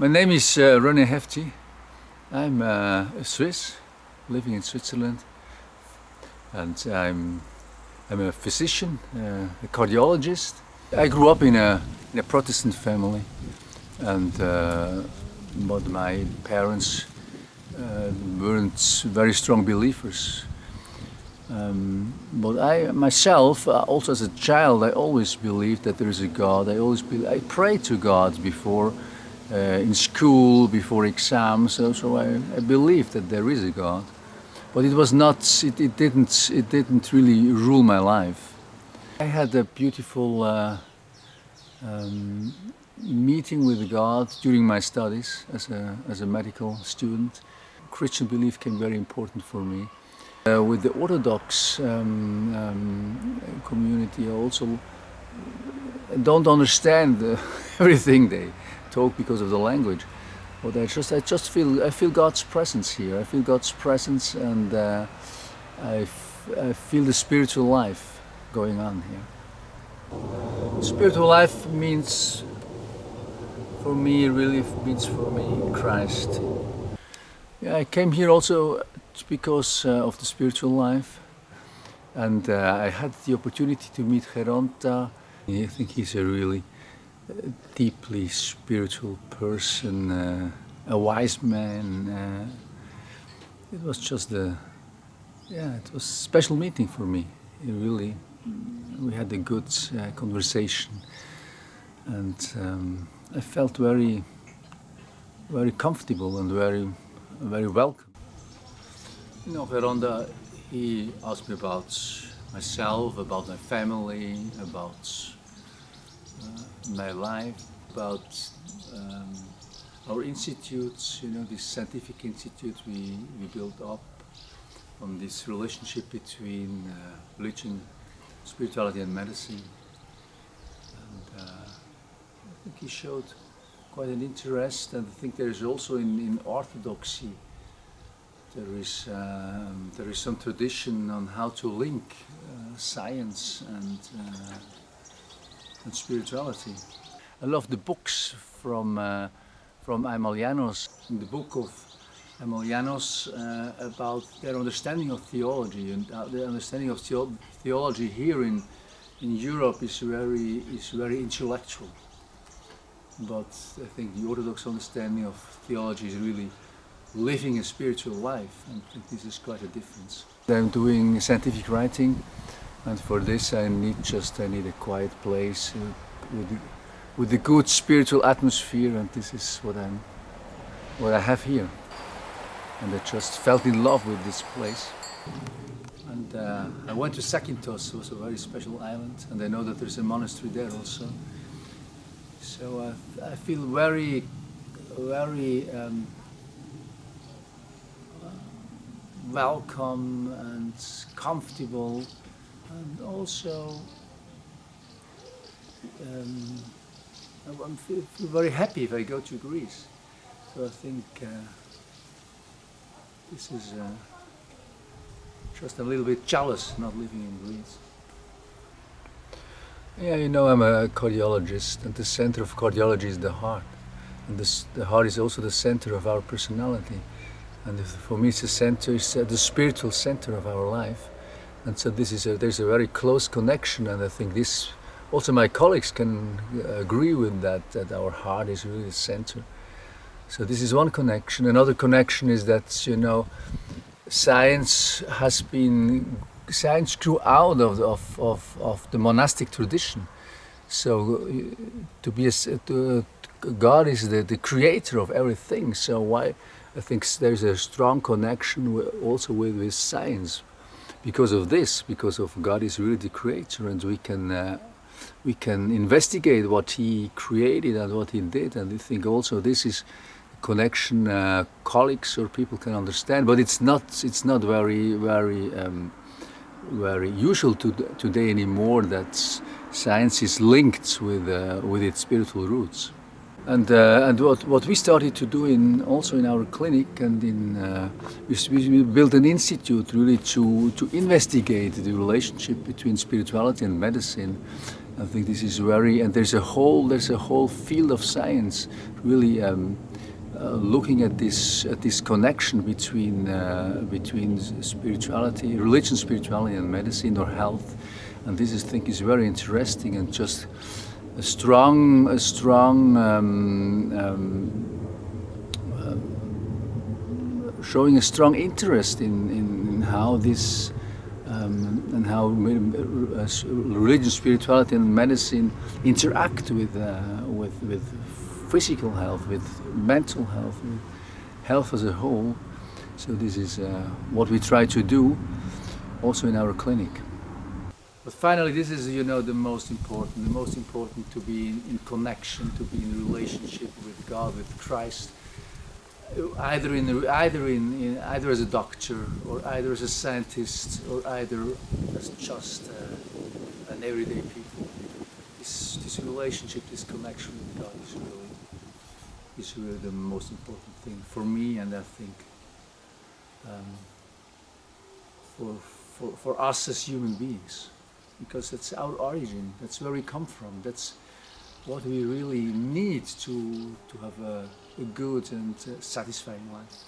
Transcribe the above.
My name is Rene Hefti. I'm a Swiss, living in Switzerland, and I'm a physician, a cardiologist. I grew up in a Protestant family, and but my parents weren't very strong believers. But I myself, also as a child, I always believed that there is a God. I prayed to God before. In school, before exams, so I believed that there is a God, but it was not. It didn't really rule my life. I had a beautiful meeting with God during my studies as a medical student. Christian belief became very important for me. With the Orthodox community, I also don't understand everything they talk because of the language, but I feel God's presence here. I feel God's presence, and I feel the spiritual life going on here. Spiritual life means for me Christ. Yeah, I came here also because of the spiritual life, and I had the opportunity to meet Geronta. I think he's a really deeply spiritual person, a wise man. It was just it was a special meeting for me. We had a good conversation, and I felt very, very comfortable and very welcome. You know, Geronda, he asked me about myself, about my family, about my life, about our institutes, this scientific institute we built up on this relationship between religion, spirituality and medicine. And I think he showed quite an interest, and I think there is also in orthodoxy there is some tradition on how to link science and spirituality. I love the books from Aemilianos. In the book of Aemilianos about their understanding of theology, and their understanding of theology here in Europe is very intellectual. But I think the Orthodox understanding of theology is really living a spiritual life, and I think this is quite a difference. I'm doing scientific writing, and for this I need a quiet place with a good spiritual atmosphere, and this is what I have here. And I just fell in love with this place. And I went to Zakynthos, it was a very special island, and I know that there's a monastery there also. So I feel very welcome and comfortable, and also I feel very happy if I go to Greece. So I think this is just a little bit jealous not living in Greece. Yeah, I'm a cardiologist, and the center of cardiology is the heart. And the heart is also the center of our personality. And for me, it's the spiritual center of our life. And so there's a very close connection, and I think this, also my colleagues can agree with that our heart is really the center. So this is one connection. Another connection is that, science grew out of the monastic tradition. So God is the creator of everything. So I think there's a strong connection also with science, because of God is really the creator, and we can investigate what He created and what He did, and I think also this is a connection colleagues or people can understand, but it's not very usual today anymore that science is linked with its spiritual roots. And what we started to do also in our clinic, and we built an institute really to investigate the relationship between spirituality and medicine, I think this is very, and there's a whole field of science really looking at this connection between spirituality, religion, spirituality, and medicine or health, and this I think is very interesting and just a strong showing a strong interest in how this and how religion, spirituality, and medicine interact with physical health, with mental health, with health as a whole. So this is what we try to do also in our clinic. But finally, this is, the most important. The most important to be in connection, to be in relationship with God, with Christ. Either as a doctor, or either as a scientist, or either as just an everyday people. This relationship, this connection with God is really the most important thing for me, and I think for us as human beings, because that's our origin. That's where we come from. That's what we really need to have a good and satisfying life.